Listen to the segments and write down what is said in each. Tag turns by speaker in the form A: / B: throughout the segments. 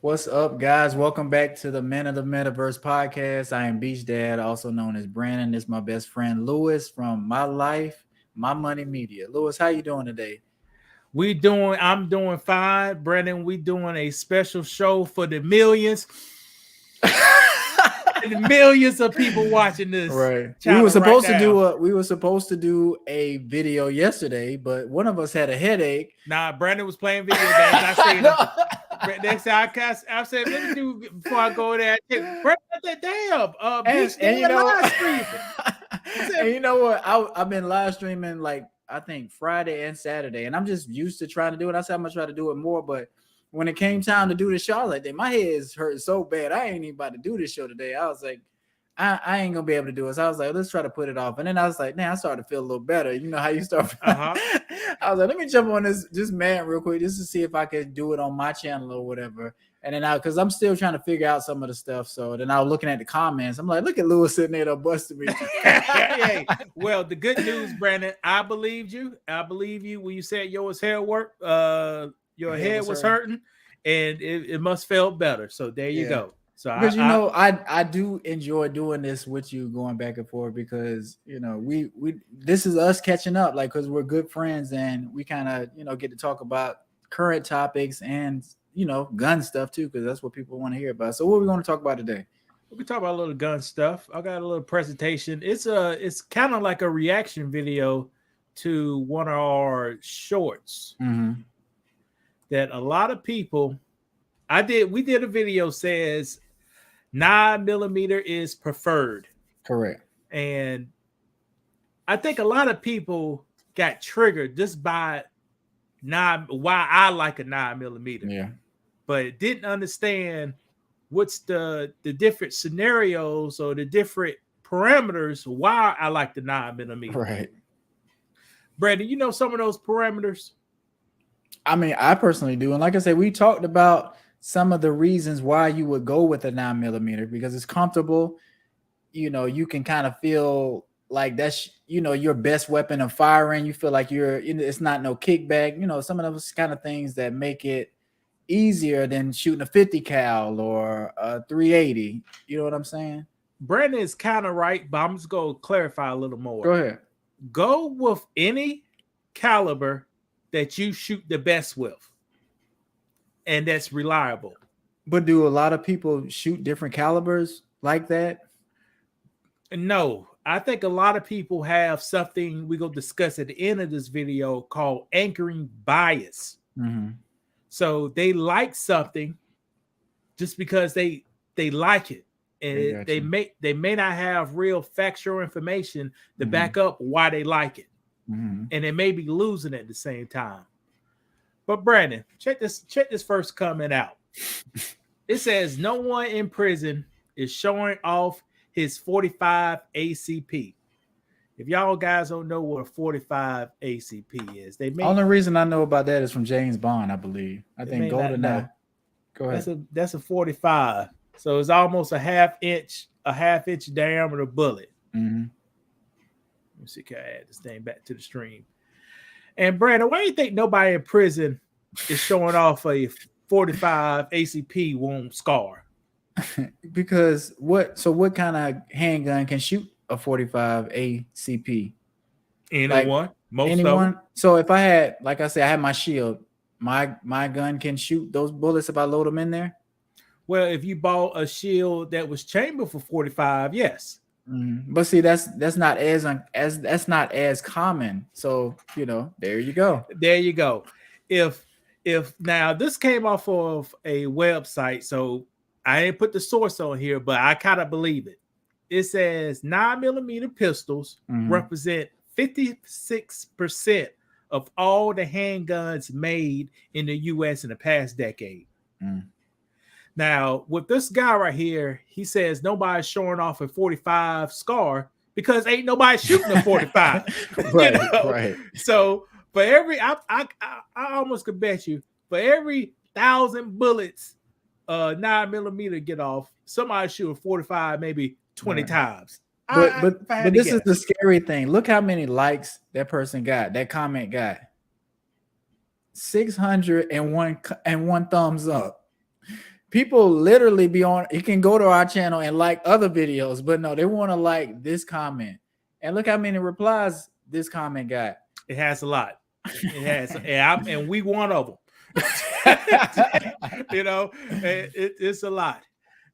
A: What's up, guys? Welcome back to the Men of the Metaverse podcast. I am Beach Dad, also known as Brandon. This is my best friend Lewis from My Life, My Money Media. Lewis, how you doing today?
B: I'm doing fine, Brendan. We doing a special show for the millions and millions of people watching this
A: Right. We were
B: channel right
A: supposed to
B: now.
A: do a video yesterday, but one of us had a headache.
B: Nah, Brandon was playing video games. I seen him. Next time I said, let me do before I go there. Brandon, I said, damn, Beach
A: and you
B: Dad
A: know,
B: live streaming.
A: and you know what? I've been live streaming like I think Friday and Saturday, and I'm just used to trying to do it. I said I'm gonna try to do it more, but when it came time to do the show, I was like, my head is hurting so bad. I ain't even about to do this show today. I was like, I ain't gonna be able to do it. So I was like, let's try to put it off. And then I was like, man, I started to feel a little better. You know how you start. I was like, let me jump on this just man real quick just to see if I could do it on my channel or whatever. And then because I'm still trying to figure out some of the stuff. So then I was looking at the comments. I'm like, look at Lewis sitting there busting me.
B: Hey, well, the good news, Brandon, I believed you. I believe you when you said your hair work. Your head was hurting, and it must feel better. So there you go. So
A: because I do enjoy doing this with you, going back and forth, because we this is us catching up, like, because we're good friends and we kind of get to talk about current topics and gun stuff too, because that's what people want to hear about. So what are we going to talk about today?
B: We can talk about a little gun stuff. I got a little presentation. It's kind of like a reaction video to one of our shorts that a lot of people. We did a video says 9mm is preferred.
A: Correct.
B: And I think a lot of people got triggered just by why I like a 9mm.
A: Yeah.
B: But didn't understand what's the different scenarios or the different parameters why I like the 9mm.
A: Right.
B: Brandon, you know some of those parameters?
A: I mean, I personally do. And like I said, we talked about some of the reasons why you would go with a 9mm, because it's comfortable. You can kind of feel like that's your best weapon of firing. You feel like it's not no kickback. Some of those kind of things that make it easier than shooting a 50 cal or a 380. You know what I'm saying?
B: Brandon is kind of right, but I'm just going to clarify a little more.
A: Go ahead.
B: Go with any caliber that you shoot the best with, and that's reliable.
A: But do a lot of people shoot different calibers like that?
B: No, I think a lot of people have something we're going to discuss at the end of this video called anchoring bias. So they like something just because they like it, and they may not have real factual information to back up why they like it, and they may be losing at the same time. But Brandon, check this first comment out. It says no one in prison is showing off his 45 ACP. If y'all guys don't know what a 45 ACP is,
A: only reason I know about that is from James Bond, I believe. I think GoldenEye. Go ahead.
B: That's a 45. So it's almost a half inch diameter bullet. Let me see, can I add this thing back to the stream? And Brandon, why do you think nobody in prison is showing off a 45 ACP wound scar?
A: Because what kind of handgun can shoot a 45 ACP?
B: Anyone.
A: Anyone. So if I had, like I said, I had my shield, my gun can shoot those bullets if I load them in there.
B: Well, if you bought a shield that was chambered for 45, yes.
A: But see, that's not that's not as common. So there you go.
B: There you go. If now this came off of a website, so I didn't put the source on here, but I kind of believe it. It says 9mm pistols represent 56% of all the handguns made in the U.S. in the past decade. Now, with this guy right here, he says nobody's showing off a 45 scar because ain't nobody shooting a 45.
A: Right.
B: So for every, I almost could bet you, for every 1,000 bullets 9mm get off, somebody shoot a 45 maybe 20 times.
A: But this is the scary thing. Look how many likes that person got. That comment got 601 thumbs up. people literally be on. You can go to our channel and like other videos, but no, they want to like this comment. And look how many replies this comment got.
B: It has a lot. It has, and we one of them. You know, it's a lot.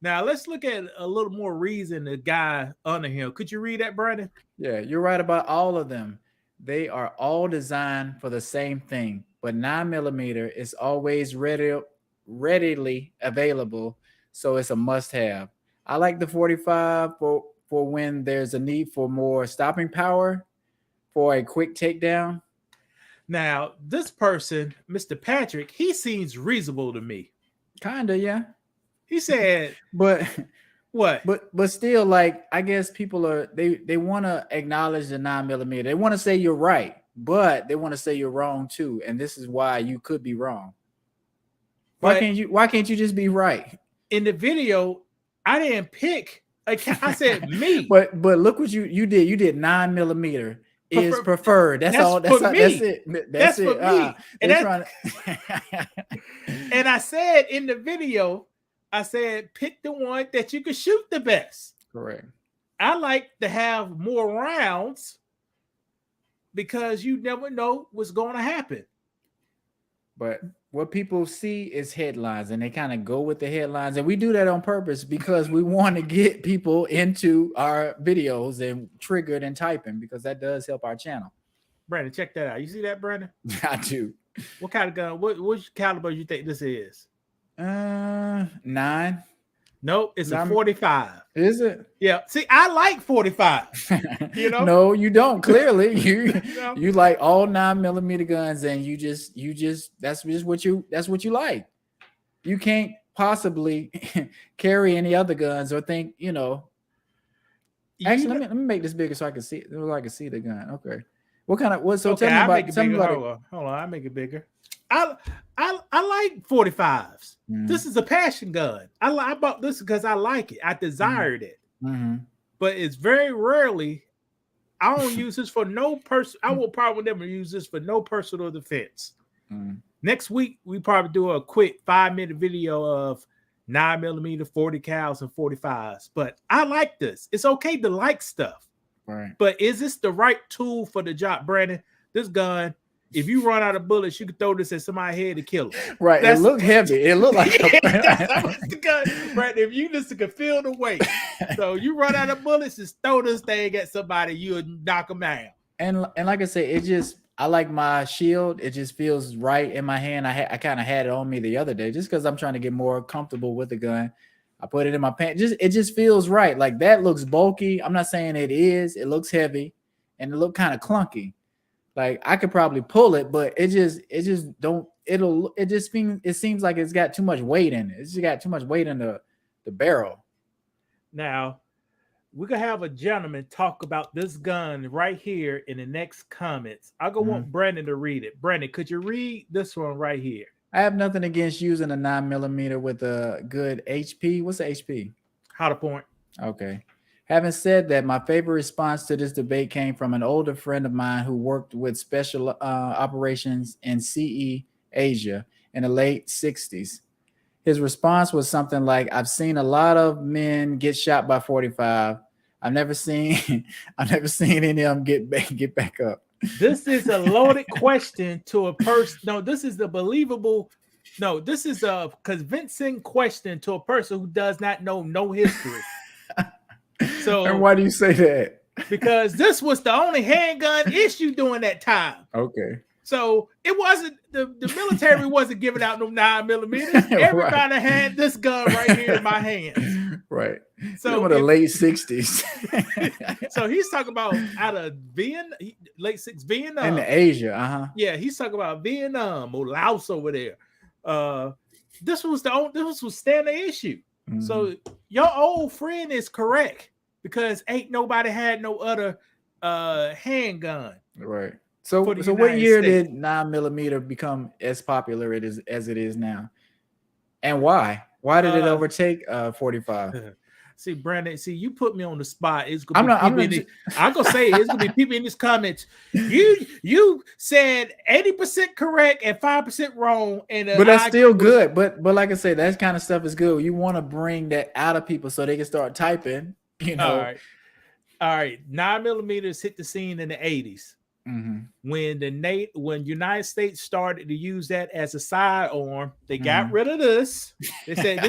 B: Now let's look at a little more reason the guy under him. Could you read that, Brandon?
A: Yeah, you're right about all of them. They are all designed for the same thing, but 9mm is always readily available, so it's a must-have. I like the 45 for when there's a need for more stopping power for a quick takedown.
B: Now, this person, Mr. Patrick, he seems reasonable to me.
A: Kinda, yeah.
B: He said,
A: but
B: what?
A: But still, like, I guess people are they want to acknowledge the 9mm. They want to say you're right, but they want to say you're wrong too. And this is why you could be wrong. Why can't you just be right?
B: In the video, I didn't pick. I said me.
A: But look what you did. You did 9mm is preferred. That's all. That's it.
B: That's for me. And I said in the video, I said pick the one that you can shoot the best.
A: Correct.
B: I like to have more rounds because you never know what's going to happen.
A: But what people see is headlines, and they kind of go with the headlines, and we do that on purpose because we want to get people into our videos and triggered and typing, because that does help our channel.
B: Brandon, check that out. You see that, Brandon?
A: I do.
B: What kind of gun? What caliber you think this is?
A: 9.
B: Nope, it's a 45.
A: Is it?
B: Yeah. See, I like 45. You know?
A: No, you don't. Clearly, you like all 9mm guns, and you just that's what you like. You can't possibly carry any other guns or think, you know. Actually, let me make this bigger so I can see it. So I can see the gun. Okay. What kind of what? So
B: okay,
A: tell me about it.
B: Hold on, I make it bigger. I like 45s. Mm-hmm. This is a passion gun. I bought this because I like it. I desired it.
A: Mm-hmm.
B: But it's very rarely. I don't use this for no person. I will probably never use this for no personal defense.
A: Mm-hmm.
B: Next week we probably do a quick 5-minute video of 9mm, 40 cals, and 45s. But I like this. It's okay to like stuff.
A: Right.
B: But is this the right tool for the job, Brandon? This gun, if you run out of bullets, you can throw this at somebody's head to kill them.
A: Right. It looked heavy. It looked like
B: the gun, Brandon. If you just can feel the weight, so you run out of bullets, just throw this thing at somebody, you'll knock them down.
A: And like I say, I like my shield. It just feels right in my hand. I kind of had it on me the other day just because I'm trying to get more comfortable with the gun. I put it in my pants. It just feels right. Like, that looks bulky. I'm not saying it is. It looks heavy, and it looked kind of clunky. Like, I could probably pull it, but it seems like it's got too much weight in it. It's just got too much weight in the barrel.
B: Now, we're gonna have a gentleman talk about this gun right here in the next comments. I'm gonna want Brandon to read it. Brandon, could you read this one right here?
A: I have nothing against using a 9mm with a good HP. What's the HP?
B: Hollow point.
A: Okay. Having said that, my favorite response to this debate came from an older friend of mine who worked with special operations in CE Asia in the late 60s. His response was something like, "I've seen a lot of men get shot by 45. I've never seen any of them get back up."
B: This is a loaded question to a person. No, this is this is a convincing question to a person who does not know no history. So,
A: and why do you say that?
B: Because this was the only handgun issue during that time.
A: Okay.
B: So it wasn't the military wasn't giving out no 9mm. Everybody had this gun right here in my hands.
A: Right.
B: So
A: in the late 60s.
B: So he's talking about out of Vietnam.
A: In Asia,
B: Yeah, he's talking about Vietnam or Laos over there. This was standard issue. Mm-hmm. So your old friend is correct, because ain't nobody had no other handgun.
A: Right. So what year did 9mm become as popular as it is now? And why? Why did it overtake 45?
B: See, Brandon, you put me on the spot. It's gonna I'm gonna say it's gonna be people in these comments. You said 80% correct and 5% wrong,
A: but that's still good. But like I said, that kind of stuff is good. You want to bring that out of people so they can start typing. You know.
B: All right. 9mm hit the scene in the 80s. When United States started to use that as a sidearm, they got rid of this. They said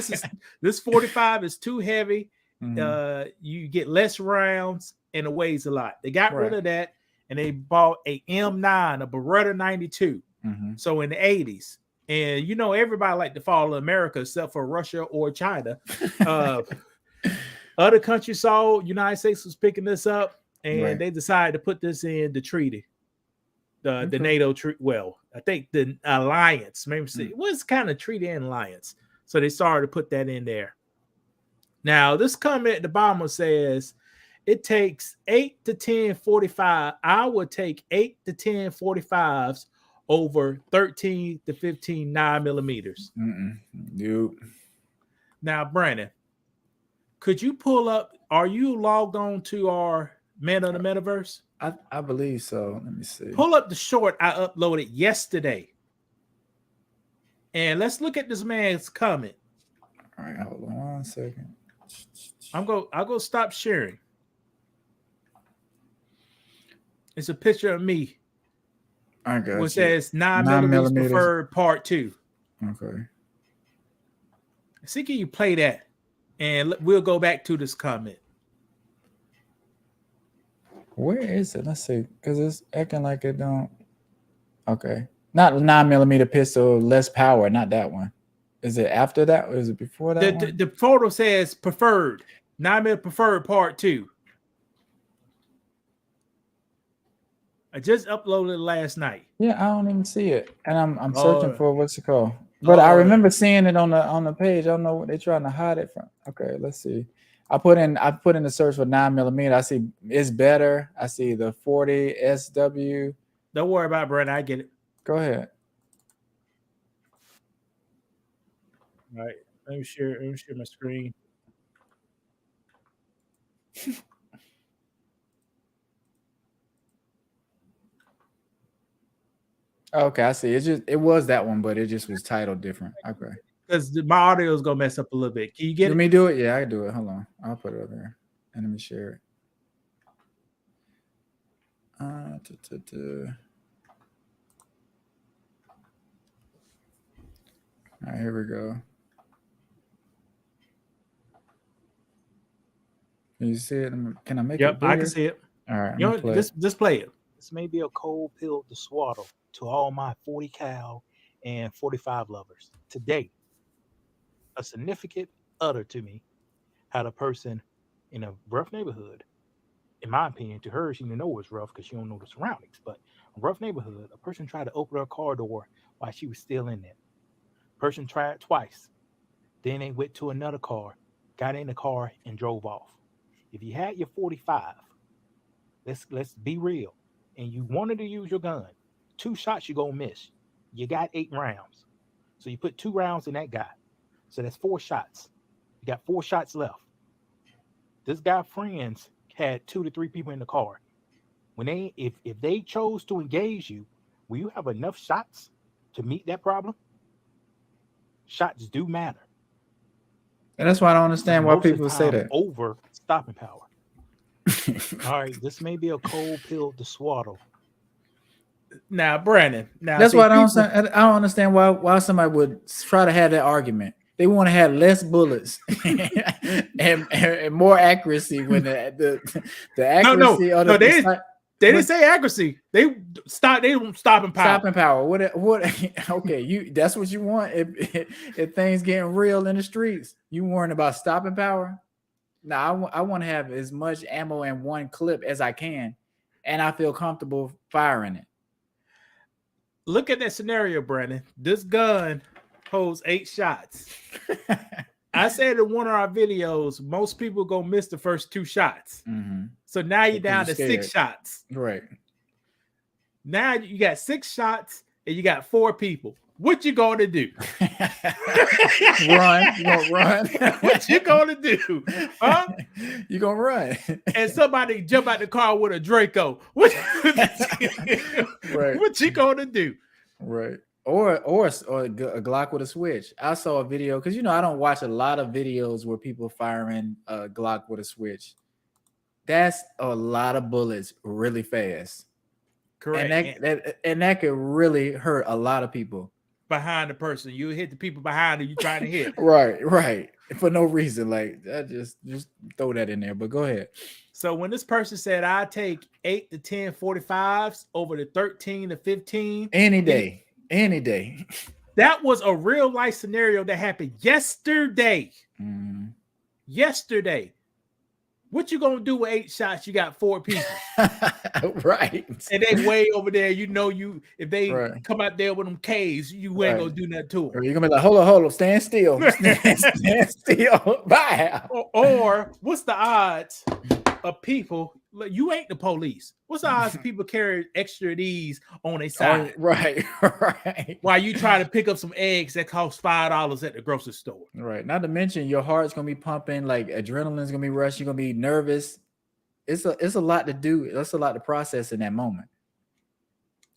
B: this 45 is too heavy. You get less rounds and it weighs a lot. They got rid of that and they bought a M9, a Beretta 92. So in the 80s, and you know everybody like to follow America except for Russia or China. Other countries saw United States was picking this up. And they decided to put this in the treaty, the NATO treaty. Well, I think the alliance. Maybe it was kind of treaty and alliance. So they started to put that in there. Now, this comment at the bottom says it takes 8 to 10 45. I would take 8 to 10 45s over 13 to 15 9mm.
A: Nope.
B: Now, Brandon, could you pull up? Are you logged on to our Man of the Metaverse?
A: I believe so. Let me see.
B: Pull up the short I uploaded yesterday. And let's look at this man's comment.
A: All right, hold on 1 second.
B: I'll go stop sharing. It's a picture of me.
A: I got
B: which says 9mm preferred part 2.
A: Okay.
B: See, can you play that? And we'll go back to this comment.
A: Where is it? Let's see, because it's acting like it don't. Okay, not 9mm pistol, less power. Not that one. Is it after that or is it before that?
B: The photo says preferred 9mm preferred part 2. I just uploaded it last night.
A: Yeah, I don't even see it, and I'm searching for what's it called. But I remember seeing it on the page. I don't know what they're trying to hide it from. Okay, let's see. I put in the search for 9mm. I see it's better. I see the 40 SW.
B: Don't worry about it, Brandon. I get it.
A: Go ahead.
B: All right. Let me share my screen.
A: Okay, I see. It was that one, but it just was titled different. Okay.
B: Because my audio is gonna mess up a little bit. Can you get it?
A: Let me do it. Yeah, I can do it. Hold on. I'll put it up there. And let me share it. All right, here we go. Can you see it? Can I make it bigger?
B: I can see it.
A: All right.
B: You know, just play it.
C: This may be a cold pill to swallow to all my 40 cal and 45 lovers. Today, a significant other to me had a person in a rough neighborhood. In my opinion, to her, she didn't know it was rough because she don't know the surroundings. But a rough neighborhood, a person tried to open her car door while she was still in there. Person tried twice. Then they went to another car, got in the car, and drove off. If you had your 45, let's be real, and you wanted to use your gun, 2 shots you're gonna miss. You got 8 rounds. So you put 2 rounds in that guy. So that's 4 shots. You got 4 shots left. This guy's friends had 2 to 3 people in the car. When if they chose to engage you, will you have enough shots to meet that problem? Shots do matter.
A: And that's why I don't understand why people say that.
C: Over stopping power. All right, this may be a cold pill to swallow.
B: Now, Brandon.
A: That's why I don't understand why somebody would try to have that argument. They want to have less bullets and more accuracy when the accuracy.
B: No, they didn't say accuracy. They don't stopping power.
A: Stopping power. What? Okay, that's what you want. If things getting real in the streets, you worrying about stopping power. Now I want to have as much ammo in one clip as I can, and I feel comfortable firing it.
B: Look at that scenario, Brandon. This gun holds 8 shots. I said in one of our videos, most people gonna miss the first 2 shots. Mm-hmm. So now you're down to 6 shots.
A: Right.
B: Now you got 6 shots and you got 4 people. What you gonna do?
A: Run. You gonna run?
B: What you gonna do? Huh?
A: You gonna run?
B: And somebody jump out the car with a Draco. What
A: Right.
B: what you gonna do?
A: Right. Or a Glock with a switch. I saw a video because I don't watch a lot of videos where people firing a Glock with a switch. That's a lot of bullets really fast.
B: Correct.
A: And that could really hurt a lot of people.
B: Behind the person, you hit the people behind you trying to hit.
A: Right. For no reason. Like that, just throw that in there. But go ahead.
B: So when this person said, I take 8 to 10 45s over the 13 to 15
A: any day.
B: That was a real life scenario that happened yesterday. Yesterday. What you gonna do with 8 shots? You got 4 people.
A: Right.
B: And they way over there. If they come out there with them K's, you ain't gonna do nothing to them.
A: Or you're gonna be like, hold on, stand still. stand still. Bye.
B: Or what's the odds of people? You ain't the police. What's the odds of people carry extra of these on their side?
A: Right.
B: While you try to pick up some eggs that cost $5 at the grocery store.
A: Right. Not to mention your heart's gonna be pumping, like adrenaline's gonna be rushing, you're gonna be nervous. It's a lot to do. That's a lot to process in that moment.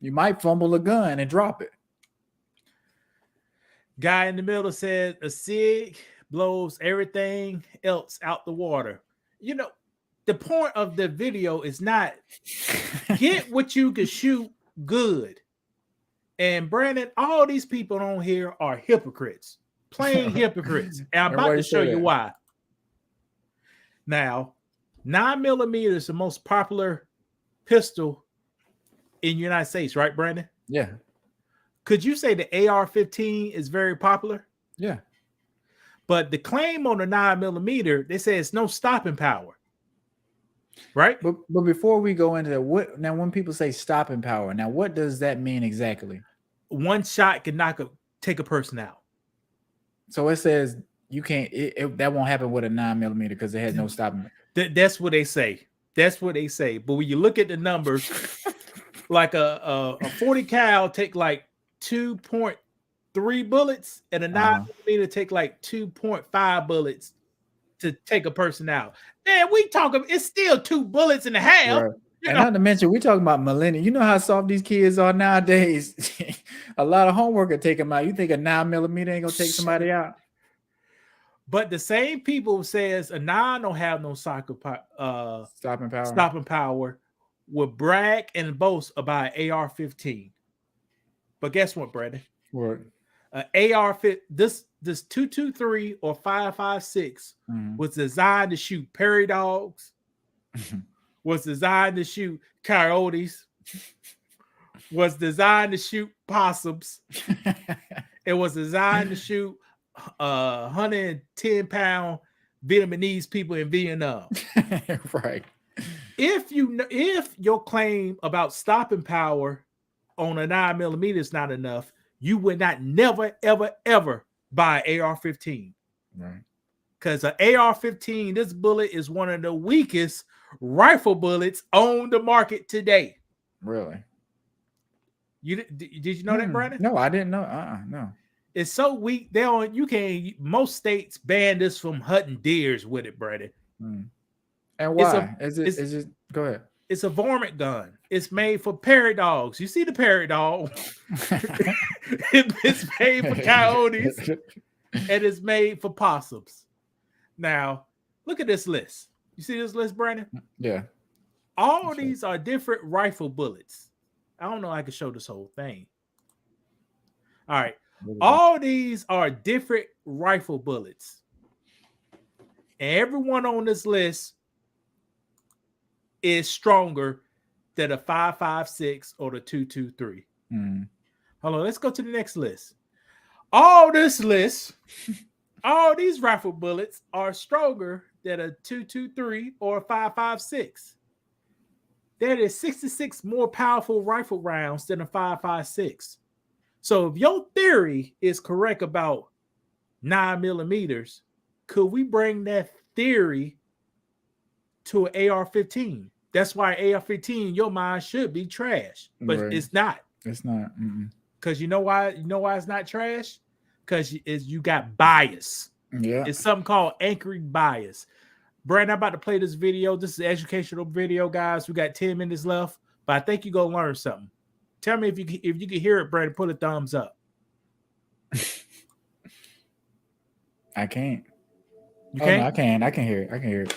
A: You might fumble a gun and drop it.
B: Guy in the middle said a SIG blows everything else out the water. The point of the video is not get what you can shoot good. And Brandon, all these people on here are hypocrites, plain hypocrites. And I'm about to show you why. Now, 9mm is the most popular pistol in the United States, right, Brandon?
A: Yeah.
B: Could you say the AR-15 is very popular?
A: Yeah.
B: But the claim on the 9mm, they say it's no stopping power. Right.
A: But before we go into that, when people say stopping power, now what does that mean exactly?
B: One shot can take a person out.
A: So it says you can't. That won't happen with a 9mm because it has no stopping.
B: That's what they say. That's what they say. But when you look at the numbers, like a 40 cal take like 2.3 bullets, and a 9mm take like 2.5 bullets to take a person out. Man, we talking, it's still 2 bullets and a half.
A: Right. And not to mention, we talking about millennials. You know how soft these kids are nowadays. A lot of homework will take them out. You think a 9mm ain't gonna take somebody out?
B: But the same people who says a 9 don't have no stopping power will brag and boast about an AR-15. But guess what, Brandon?
A: What?
B: AR-15. This 223 or 5.56 was designed to shoot prairie dogs, was designed to shoot coyotes, was designed to shoot possums. It was designed to shoot 110-pound Vietnamese people in Vietnam.
A: Right.
B: If your claim about stopping power on a 9mm is not enough, you would not never, ever, ever buy an AR-15.
A: Right.
B: Because an AR-15, this bullet is one of the weakest rifle bullets on the market today.
A: Really?
B: Did you know that, Brandon?
A: No, I didn't know. No.
B: It's so weak. Most states ban this from hunting deers with it, Brandon.
A: And why? Go ahead.
B: It's a varmint gun. It's made for prairie dogs. You see the prairie dog? It's made for coyotes, and it's made for possums. Now, look at this list. You see this list, Brandon?
A: Yeah.
B: All these are different rifle bullets. I don't know. I can show this whole thing. All right. All these are different rifle bullets. And everyone on this list is stronger than a 5.56 or the 223. Hold on, let's go to the next list. All this list, all these rifle bullets are stronger than a 223 or a 5.56. There is 66 more powerful rifle rounds than a 5.56. So if your theory is correct about 9mm, could we bring that theory to an AR-15? That's why AR-15 in your mind should be trash, but
A: right.
B: It's not.
A: It's not.
B: Because you know why it's not trash? Because you got bias.
A: Yeah.
B: It's something called anchoring bias. Brandon, I'm about to play this video. This is an educational video, guys. We got 10 minutes left, but I think you're gonna learn something. Tell me if you can hear it, Brandon. Put a thumbs up.
A: I can't.
B: You
A: Oh,
B: can't?
A: no, I can. I can hear it. I can hear it.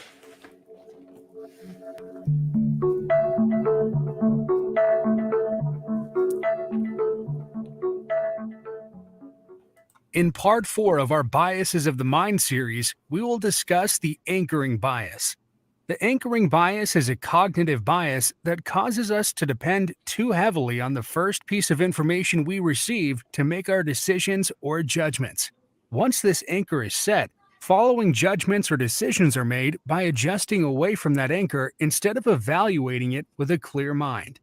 D: In part 4 of our Biases of the Mind series, we will discuss the anchoring bias. The anchoring bias is a cognitive bias that causes us to depend too heavily on the first piece of information we receive to make our decisions or judgments. Once this anchor is set, following judgments or decisions are made by adjusting away from that anchor instead of evaluating it with a clear mind.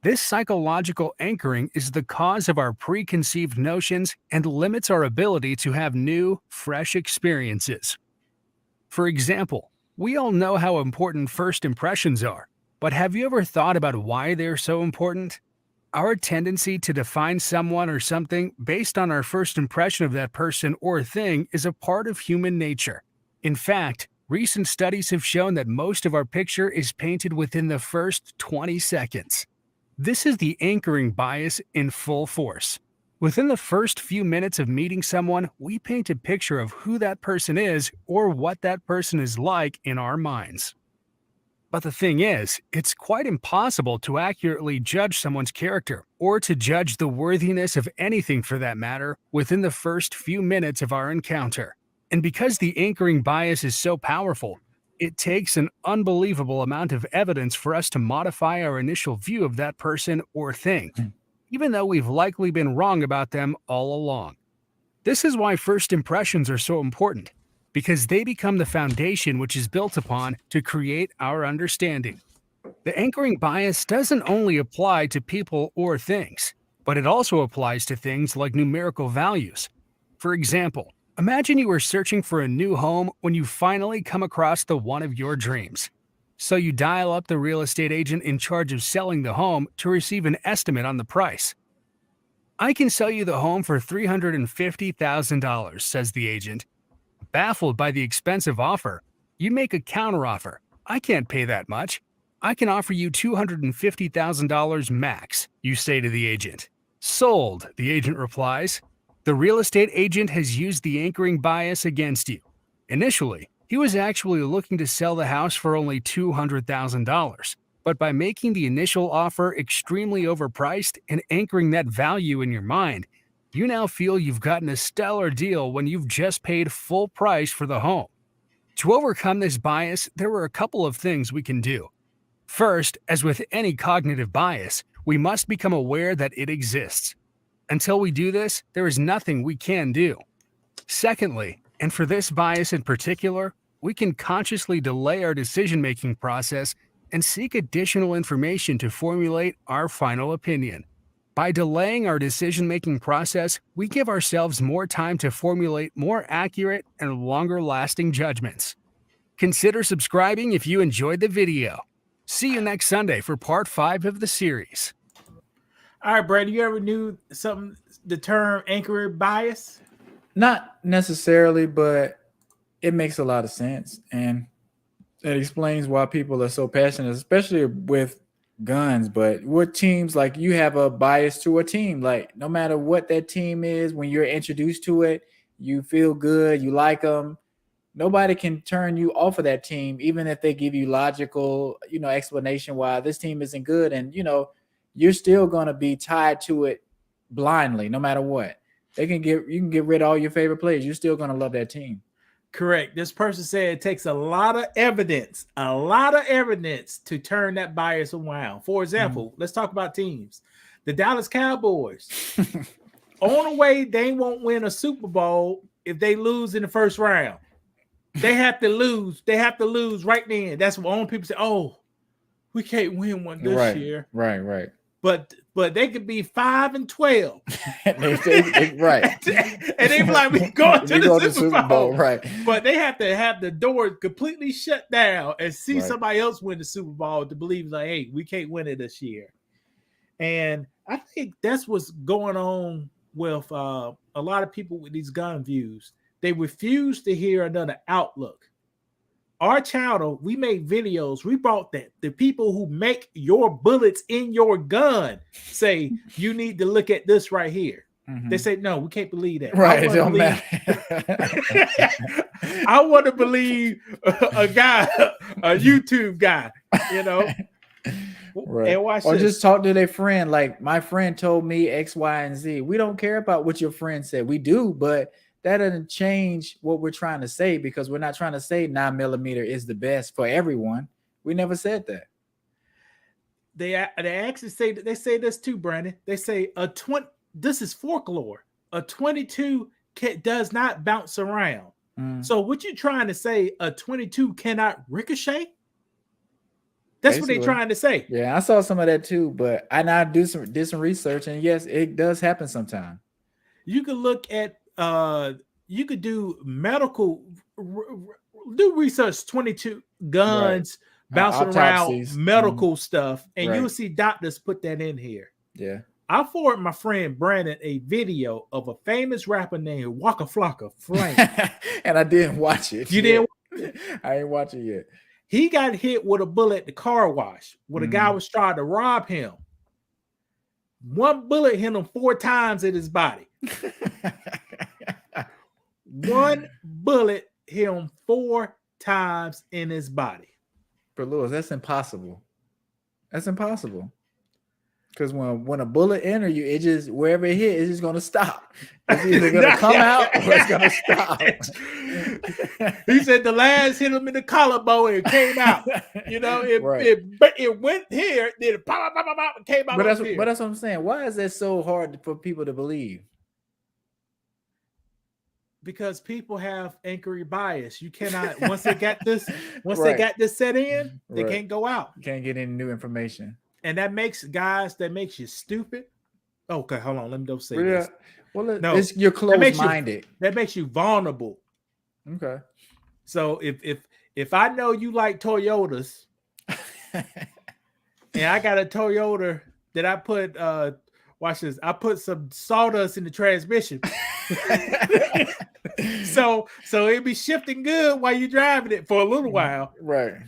D: This psychological anchoring is the cause of our preconceived notions and limits our ability to have new, fresh experiences. For example, we all know how important first impressions are, but have you ever thought about why they're so important? Our tendency to define someone or something based on our first impression of that person or thing is a part of human nature. In fact, recent studies have shown that most of our picture is painted within the first 20 seconds. This is the anchoring bias in full force. Within the first few minutes of meeting someone, we paint a picture of who that person is or what that person is like in our minds. But the thing is, it's quite impossible to accurately judge someone's character or to judge the worthiness of anything for that matter within the first few minutes of our encounter. And because the anchoring bias is so powerful, it takes an unbelievable amount of evidence for us to modify our initial view of that person or thing, even though we've likely been wrong about them all along. This is why first impressions are so important, because they become the foundation which is built upon to create our understanding. The anchoring bias doesn't only apply to people or things, but it also applies to things like numerical values. For example, imagine you were searching for a new home when you finally come across the one of your dreams. So you dial up the real estate agent in charge of selling the home to receive an estimate on the price. "I can sell you the home for $350,000, says the agent. Baffled by the expensive offer, you make a counteroffer. "I can't pay that much. I can offer you $250,000 max, you say to the agent. "Sold," the agent replies. The real estate agent has used the anchoring bias against you. Initially, he was actually looking to sell the house for only $200,000, but by making the initial offer extremely overpriced and anchoring that value in your mind, you now feel you've gotten a stellar deal when you've just paid full price for the home. To overcome this bias, there are a couple of things we can do. First, as with any cognitive bias, we must become aware that it exists. Until we do this, there is nothing we can do. Secondly, and for this bias in particular, we can consciously delay our decision-making process and seek additional information to formulate our final opinion. By delaying our decision-making process, we give ourselves more time to formulate more accurate and longer-lasting judgments. Consider subscribing if you enjoyed the video. See you next Sunday for part 5 of the series.
B: All right, Brandon, you ever knew the term anchoring bias?
A: Not necessarily, but it makes a lot of sense. And it explains why people are so passionate, especially with guns. But what teams, like, you have a bias to a team. Like, no matter what that team is, when you're introduced to it, you feel good, you like them. Nobody can turn you off of that team, even if they give you logical, explanation why this team isn't good. And, you're still going to be tied to it blindly, no matter what. You can get rid of all your favorite players. You're still going to love that team.
B: Correct. This person said it takes a lot of evidence to turn that bias around. For example, let's talk about teams. The Dallas Cowboys. On the way, they won't win a Super Bowl if they lose in the first round. They have to lose. They have to lose right then. That's what only people say, oh, we can't win one this year.
A: Right.
B: But they could be 5-12.
A: Right.
B: And they be like, we going to the Super Bowl.
A: Right.
B: But they have to have the door completely shut down and see somebody else win the Super Bowl to believe, like, hey, we can't win it this year. And I think that's what's going on with a lot of people with these gun views. They refuse to hear another outlook. Our channel, we make videos. We brought that the people who make your bullets in your gun say you need to look at this right here.
A: Mhm.
B: They say no, we can't believe that.
A: Right, it don't matter.
B: I want to believe a guy, a YouTube guy, you know.
A: Right.
B: And watch
A: Or
B: this.
A: just talk to their friend. Like, my friend told me X, Y, and Z. We don't care about what your friend said. We do, but that doesn't change what we're trying to say, because we're not trying to say 9mm is the best for everyone. We never said that.
B: They actually say that. They say this too, Brandon. They say this is folklore. A 22 does not bounce around. So what you trying to say? A 22 cannot ricochet? That's what they're trying to say.
A: Yeah, I saw some of that too, but I did some research, and yes, it does happen sometimes.
B: You could look at you could do medical do research 22 guns bouncing around medical stuff, and you'll see doctors put that in here.
A: Yeah.
B: I forwarded my friend Brandon a video of a famous rapper named Waka Flocka Flame.
A: And I didn't watch it.
B: You didn't?
A: I ain't watch it yet.
B: He got hit with a bullet at the car wash when a guy was trying to rob him. One bullet hit him 4 times in his body. One bullet hit him 4 times in his body.
A: But Lewis, that's impossible. That's impossible. Because when a bullet enter you, it just, wherever it hit, it's just gonna stop. It's either gonna come out or it's gonna stop.
B: He said the last hit him in the collarbone and it came out. You know, it went here, then it pop, and came out.
A: But that's what I'm saying. Why is that so hard for people to believe?
B: Because people have anchoring bias. You cannot once they got this set in, they can't go out.
A: You can't get any new information.
B: And that makes you stupid. Okay, hold on. Let me don't say this.
A: Well, you're close-minded.
B: That makes you vulnerable.
A: Okay.
B: So if I know you like Toyotas, and I got a Toyota that I put watch this, I put some sawdust in the transmission. so it'd be shifting good while you're driving it for a little while.
A: Right.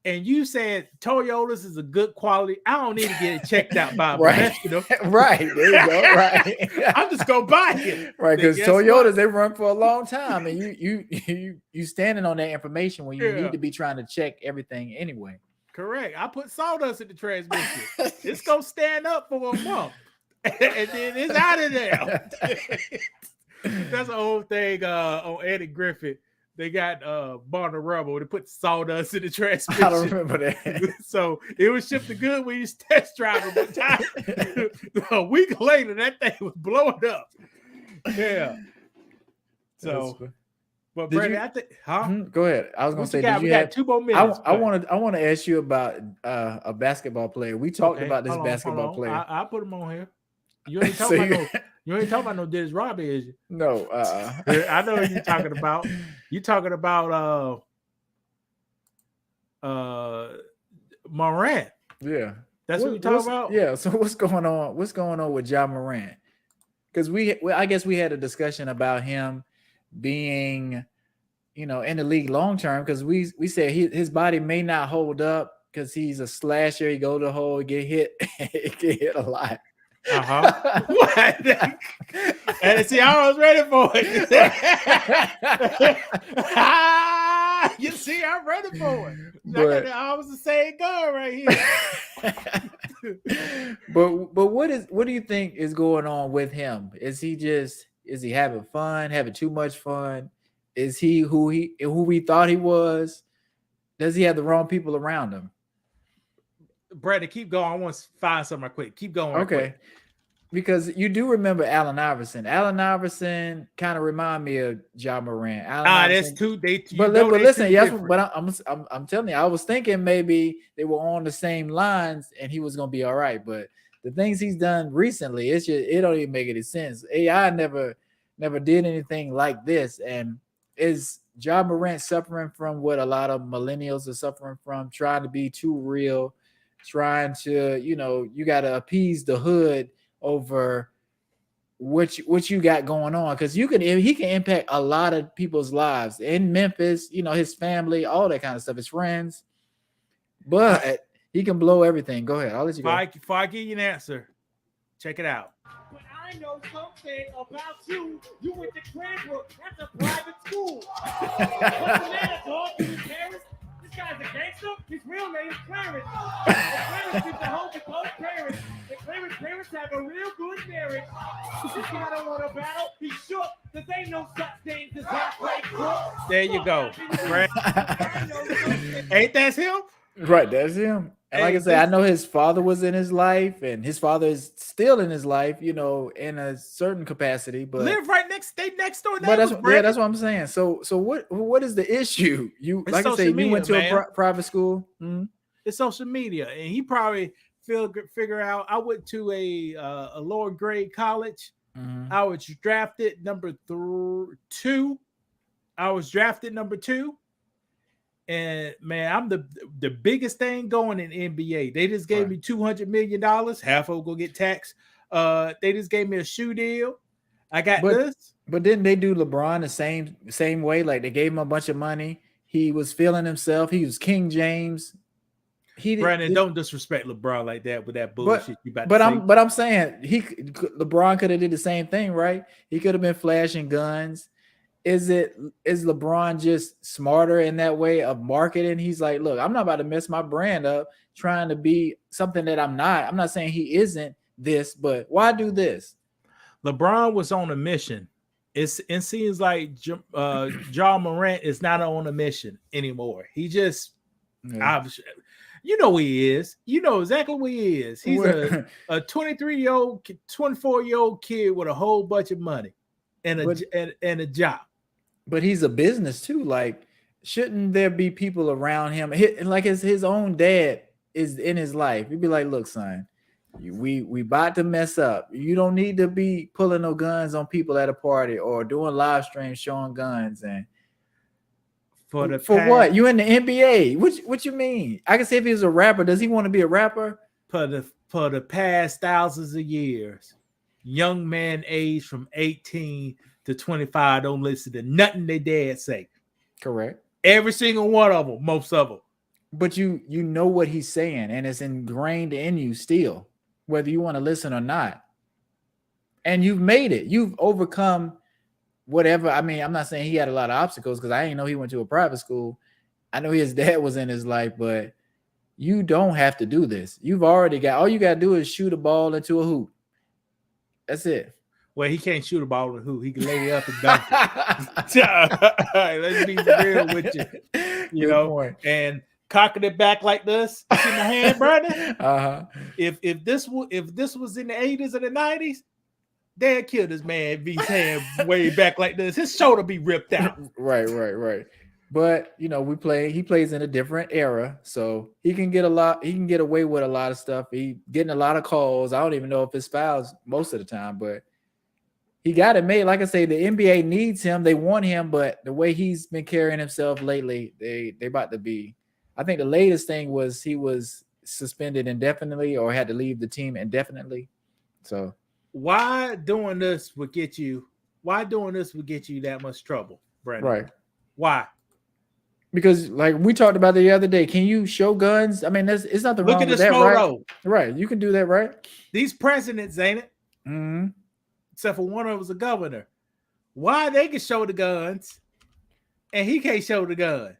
B: And you said Toyotas is a good quality. I don't need to get it checked out by a professional.
A: Right. There you go. Right.
B: I'm just gonna buy it.
A: Right. Because Toyotas, they run for a long time. And you standing on that information when you need to be trying to check everything anyway.
B: Correct. I put sawdust in the transmission. It's gonna stand up for a month. And then it's out of there. That's the whole thing on Eddie Griffin. They got Barn of Rubble. They put sawdust in the transmission.
A: I don't remember that.
B: So it was shifting good when you test driving. But a week later, that thing was blowing up. Yeah. So, but Brady, I think,
A: Go ahead. I was gonna say,
B: we got 2 more minutes.
A: I want to ask you about a basketball player. We talked about this basketball player.
B: I put him on here. You ain't talking about no Dennis Rodman, is you?
A: No.
B: I know who you're talking about. You're talking about Morant.
A: Yeah.
B: That's what you're talking about?
A: Yeah. So what's going on? What's going on with Ja Morant? Because I guess we had a discussion about him being, in the league long term, because we said his body may not hold up because he's a slasher. He go to the hole, get hit, get hit a lot.
B: What? And see, I was ready for it. You see, I'm ready for it. I was the same guy right
A: here. but what do you think is going on with him? Is he having fun, having too much fun? Is he who we thought he was? Does he have the wrong people around him?
B: Brandon, keep going. I want to find something right quick. Keep going.
A: Okay.
B: Quick.
A: Because you do remember Allen Iverson. Allen Iverson kind of remind me of Ja Morant.
B: That's two.
A: But listen, yes. But I'm telling you, I was thinking maybe they were on the same lines and he was gonna be all right. But the things he's done recently, it don't even make any sense. AI never did anything like this. And is Ja Morant suffering from what a lot of millennials are suffering from, trying to be too real, trying to, you got to appease the hood over what you got going on, because he can impact a lot of people's lives in Memphis, his family, all that kind of stuff, his friends, but he can blow everything. Go ahead, I'll let you go.
B: Before I give you an answer, check it out.
E: But I know something about you. You went to Cranbrook. That's a private school. What's the matter, dog? You in Paris? This guy's a gangster. His real name is Clarence. And Clarence is the home of both parents. And Clarence's parents have a real good marriage. This guy don't want to battle. He's shook. There ain't no such thing as halfway crook.
B: There you go. Ain't that him?
A: Right, that's him. And like I said, I know his father was in his life, and his father is still in his life, in a certain capacity. But
B: live right next door.
A: But that's what I'm saying. So what is the issue? You, like I said, you went to a private school. Mm-hmm.
B: It's social media, and he probably figure out. I went to a lower grade college.
A: Mm-hmm.
B: I was drafted number 2. I was drafted number 2. And man, I'm the biggest thing going in NBA. They just gave me $200 million. Half of it go get taxed. They just gave me a shoe deal. I got this.
A: But didn't they do LeBron the same way? Like they gave him a bunch of money. He was feeling himself. He was King James.
B: Brandon, don't disrespect LeBron like that with that bullshit you about to say.
A: But I'm saying LeBron could have did the same thing, right? He could have been flashing guns. Is LeBron just smarter in that way of marketing? He's like, look, I'm not about to mess my brand up trying to be something that I'm not. I'm not saying he isn't this, but why do this?
B: LeBron was on a mission. It seems like Ja Morant is not on a mission anymore. He just, who he is. You know exactly who he is. He's a 23-year-old, 24-year-old kid with a whole bunch of money and a job.
A: But he's a business too. Like, shouldn't there be people around him? Like his own dad is in his life. He'd be like, look, son, we about to mess up. You don't need to be pulling no guns on people at a party or doing live streams showing guns. And for what? You in the NBA? What you mean? I can say if he was a rapper, does he want to be a rapper?
B: For the past thousands of years, young man aged from 18 to 25 don't listen to nothing their dad say.
A: Correct.
B: Every single one of them, most of them.
A: But you know what he's saying, and it's ingrained in you still, whether you want to listen or not. And you've made it. You've overcome whatever. I mean, I'm not saying he had a lot of obstacles because I didn't know he went to a private school. I know his dad was in his life, but you don't have to do this. You've already got, all you got to do is shoot a ball into a hoop. That's it.
B: Well, he can't shoot a ball in the hoop. He can lay it up and dunk it. Let's be real with you. You know, point. And cocking it back like this. You see my hand, Brandon?
A: Uh-huh.
B: If this was in the 80s or the 90s, they'd kill this man if his hand way back like this. His shoulder be ripped out.
A: Right. But he plays in a different era, so he can get away with a lot of stuff. He getting a lot of calls. I don't even know if it's fouls most of the time, but he got it made. Like I say, the NBA needs him. They want him, but the way he's been carrying himself lately, they about to be. I think the latest thing was he was suspended indefinitely or had to leave the team indefinitely. So
B: why doing this would get you that much trouble, Brandon?
A: Right.
B: Why?
A: Because like we talked about the other day, can you show guns? I mean, it's nothing wrong with that, right? Right. You can do that, right?
B: These presidents, ain't it?
A: Mm-hmm.
B: Except for one of them was a governor. Why they can show the guns and he can't show the gun?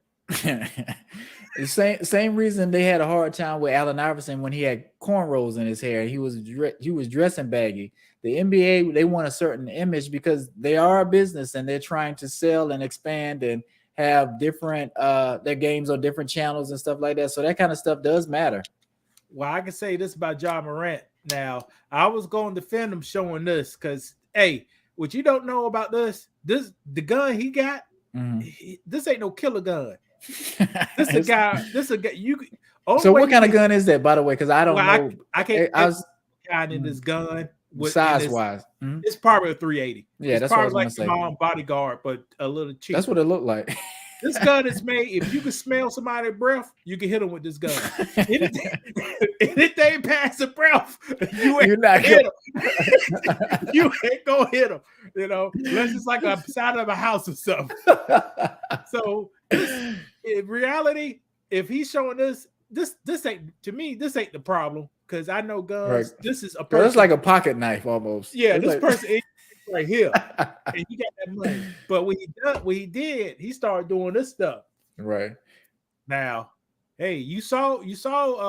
A: The same reason they had a hard time with Allen Iverson when he had cornrows in his hair. He was dressing baggy. The NBA, they want a certain image because they are a business and they're trying to sell and expand and have different their games on different channels and stuff like that. So that kind of stuff does matter.
B: Well, I can say this about Ja Morant. Now, I was going to defend him showing this because, hey, what you don't know about the gun he got, this ain't no killer gun. This a guy. You.
A: So what kind of gun is that, by the way? Because I don't know.
B: I can't. I was in this gun.
A: Size wise,
B: it's probably a 380.
A: Yeah,
B: it's
A: that's
B: probably
A: what I was
B: like my bodyguard, but a little cheaper.
A: That's what it looked like.
B: This gun is made. If you can smell somebody's breath, you can hit them with this gun. Anything past the breath, you ain't
A: You're not
B: hit them. You ain't gonna hit them. You know, unless it's like a side of a house or something. So, in reality, if he's showing us this ain't, to me, this ain't the problem, because I know guns.
A: Right.
B: This is a
A: Bro,
B: person.
A: it's like a pocket knife almost.
B: Yeah,
A: It's
B: this
A: like-
B: person is right here, and he got that money. But what he did, he started doing this stuff.
A: Right.
B: Now, hey, you saw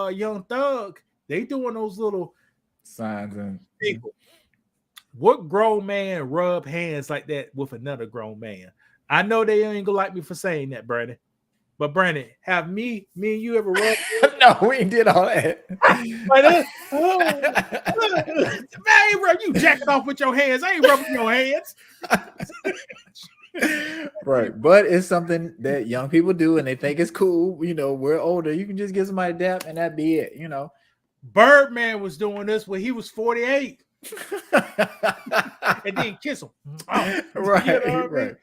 B: Young Thug. They doing those little
A: Signs and
B: people. What grown man rub hands like that with another grown man? I know they ain't gonna like me for saying that, Brandon. But Brandon, have me and you ever rubbed?
A: no, we ain't did all that.
B: Man, I ain't rub you jacking off with your hands. I ain't rubbing your hands.
A: Right, but it's something that young people do, and they think it's cool. You know, we're older. You can just give somebody a dap, and that be it. You know.
B: Birdman was doing this when he was 48, and then kiss him. Oh,
A: right,
B: you know what I mean?
A: right.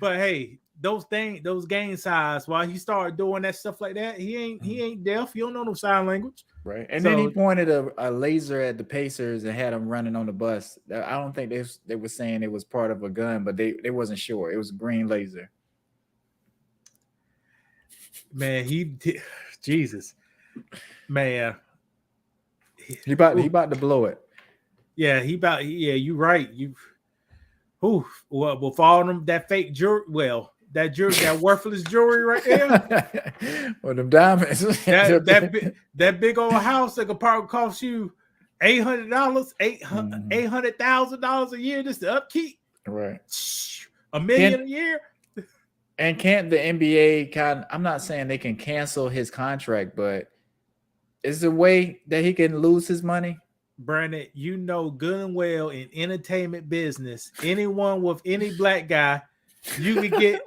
B: But hey, those gang signs, while he started doing that stuff like that, he ain't deaf. You don't know no sign language.
A: Right. And then he
B: So-
A: pointed a laser at the Pacers and had them running on the bus. I don't think they were saying it was part of a gun, but they wasn't sure. It was a green laser.
B: Man, Jesus, man.
A: He about to blow it.
B: Yeah, you right. Well, with all them that fake jewelry, that worthless jewelry right there.
A: Well, them diamonds.
B: that big old house that could probably cost you $800, $800,000 a year just to upkeep.
A: Right.
B: $1 million a year.
A: And can't the NBA I'm not saying they can cancel his contract, but is there a way that he can lose his money?
B: Brandon, you know good and well in entertainment business, anyone with any black guy, you can get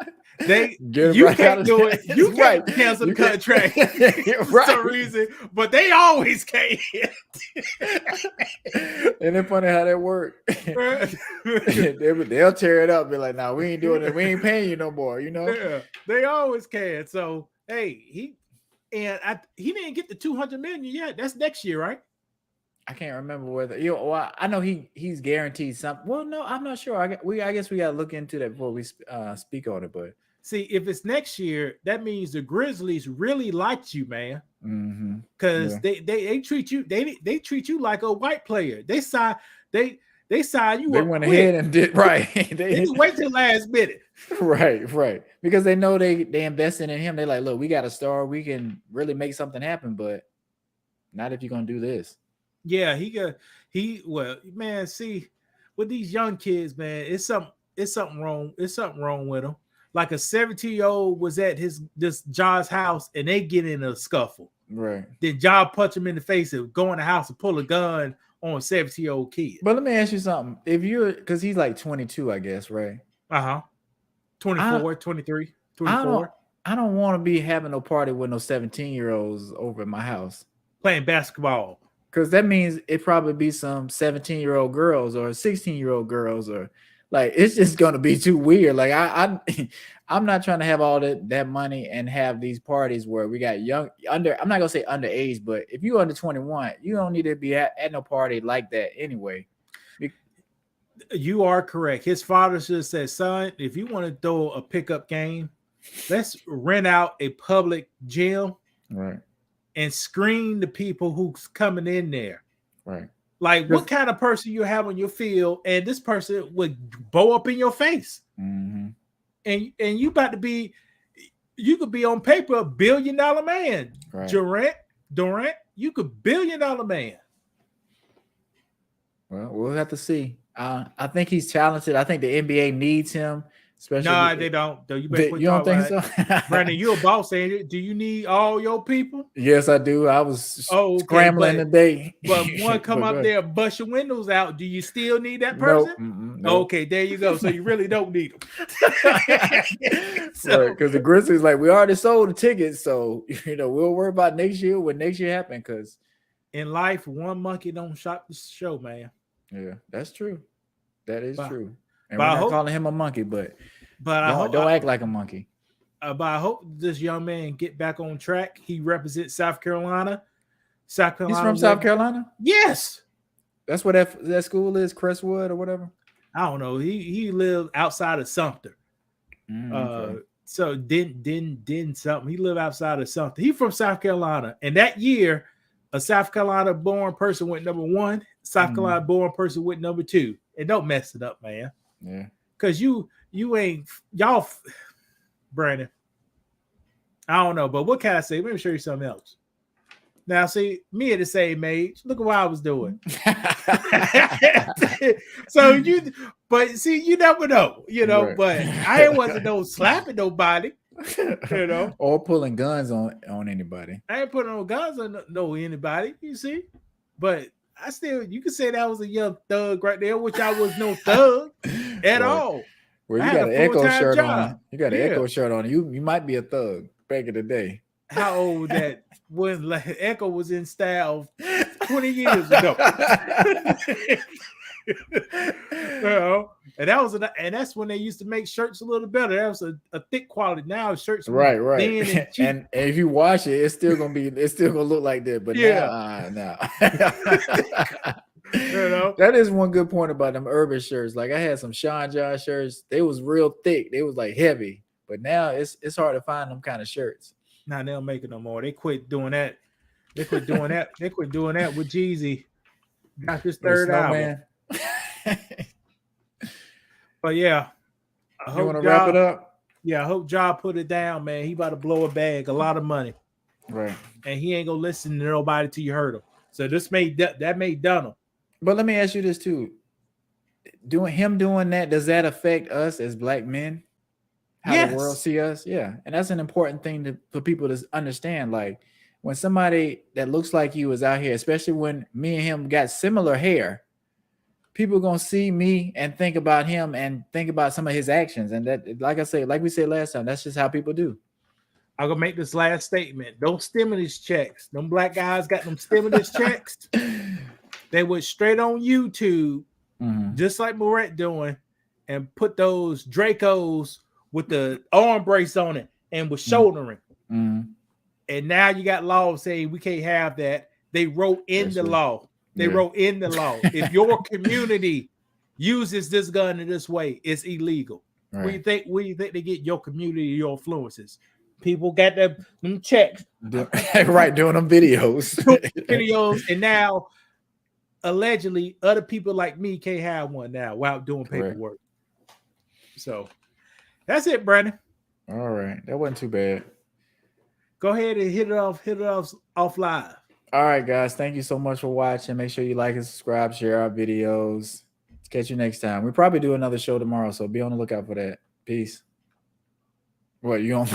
B: you
A: right
B: can't do it. You can't
A: Right.
B: cancel the
A: You can't-
B: contract for some reason, but they always can.
A: And it's funny how that works. They'll tear it up, be like, "No, we ain't doing it. We ain't paying you no more." You know.
B: Yeah, they always can. So hey, he didn't get the 200 million yet. That's next year, right?
A: I can't remember whether well, I know he's guaranteed something. Well, no, I'm not sure. I guess we gotta look into that before we speak on it. But
B: See, if it's next year, that means the Grizzlies really liked you, man. Because they treat you they treat you like a white player. They sign you.
A: they
B: up
A: went
B: quick.
A: ahead and did right.
B: They didn't wait till last minute.
A: right, because they know they invested in him. They're like, look, we got a star. We can really make something happen, but not if you're gonna do this.
B: Yeah, man, see, with these young kids, man, it's something wrong. It's something wrong with them. Like a 17-year-old was at this Ja's house and they get in a scuffle.
A: Right.
B: Then Ja punch him in the face and go in the house and pull a gun on a 17-year-old kid.
A: But let me ask you something. If you're, because he's like 22, I guess, right?
B: 24, 23, 24.
A: I don't want to be having no party with no 17-year-olds over at my house.
B: Playing basketball.
A: Because that means it probably be some 17-year-old girls or 16-year-old girls, or like it's just gonna be too weird. Like I'm not trying to have all that money and have these parties where we got young I'm not gonna say underage, but if you're under 21, you don't need to be at no party like that anyway.
B: You are correct. His father should have said, son, if you want to throw a pickup game, let's rent out a public gym,
A: right,
B: and screen the people who's coming in there.
A: Right.
B: Like what kind of person you have on your field, and this person would bow up in your face.
A: Mm-hmm.
B: And you about to be, you could be on paper $1 billion man.
A: Right.
B: Durant, you could $1 billion man.
A: Well, we'll have to see. I think he's talented. I think the NBA needs him. Especially
B: No, they don't. Though you
A: don't think so,
B: Brandon? You're a boss, ain't it? Do you need all your people?
A: Yes, I do. I was
B: okay,
A: scrambling today.
B: But one come up there, bust your windows out. Do you still need that person?
A: Nope.
B: Okay, there you go. So you really don't need them.
A: Because the Grizzlies, like, we already sold the tickets, so we'll worry about next year when next year happens. Because
B: in life, one monkey don't shop the show, man.
A: Yeah, that's true. That is true. And
B: but
A: we're not calling him a monkey, but
B: don't
A: act like a monkey.
B: but I hope this young man get back on track. He represents South Carolina. South Carolina.
A: He's from South Carolina?
B: Yes.
A: That's what that school is, Crestwood or whatever.
B: I don't know. He lived outside of Sumter.
A: Okay.
B: So didn't something. He lived outside of Sumter. He from South Carolina. And that year, a South Carolina born person went number 1. South Carolina born person went number 2. And don't mess it up, man.
A: Yeah.
B: Cause you ain't y'all, Brandon. I don't know, but what can I say? Let me show you something else. Now, see, me at the same age, look at what I was doing. So but see, you never know,
A: Right.
B: but I wasn't no slapping nobody,
A: or pulling guns on anybody.
B: I ain't putting no guns on anybody, you see, but I still, you can say that was a young thug right there, which I was no thug at all.
A: Well,
B: I
A: you
B: had
A: got
B: a
A: an Echo
B: full-time
A: shirt
B: job.
A: on. You got an
B: Yeah.
A: Echo shirt on. You might be a thug back in the day.
B: How old that when like, Echo was in style 20 years ago. And that was and that's when they used to make shirts a little better. That was a thick quality. Now shirts
A: Right.
B: thin and cheap.
A: And if you wash it, it's still gonna look like that. But now. That is one good point about them urban shirts. Like I had some Sean John shirts. They was real thick. They was like heavy. But now it's hard to find them kind of shirts.
B: Now they don't make it no more. They quit doing that. They quit doing that. They quit doing that with Jeezy. Got his third album. But yeah,
A: You want to wrap it up?
B: Yeah, I hope Ja put it down, man. He about to blow a bag, a lot of money,
A: Right.
B: and he ain't gonna listen to nobody till you hurt him. So this made that made Dunham.
A: But let me ask you this too: doing that, does that affect us as black men? How the world see us? Yeah, and that's an important thing for people to understand. Like when somebody that looks like you is out here, especially when me and him got similar hair, people gonna see me and think about him and think about some of his actions. And that, like I said, like we said last time, that's just how people do.
B: I'm gonna make this last statement. Those stimulus checks, them black guys got them stimulus checks. They went straight on YouTube, just like Moret doing, and put those Dracos with the arm brace on it and was shouldering. And now you got laws saying we can't have that. They wrote in the law. They wrote in the law, if your community uses this gun in this way, it's illegal.
A: Right.
B: Where you think they get your community, your influences? People got them checks.
A: Right, doing them videos.
B: And now allegedly other people like me can't have one now while doing paperwork. So that's it, Brandon.
A: All right. That wasn't too bad.
B: Go ahead and hit it off live.
A: All right, guys. Thank you so much for watching. Make sure you like and subscribe, share our videos. Catch you next time. We'll probably do another show tomorrow, so be on the lookout for that. Peace. What, you on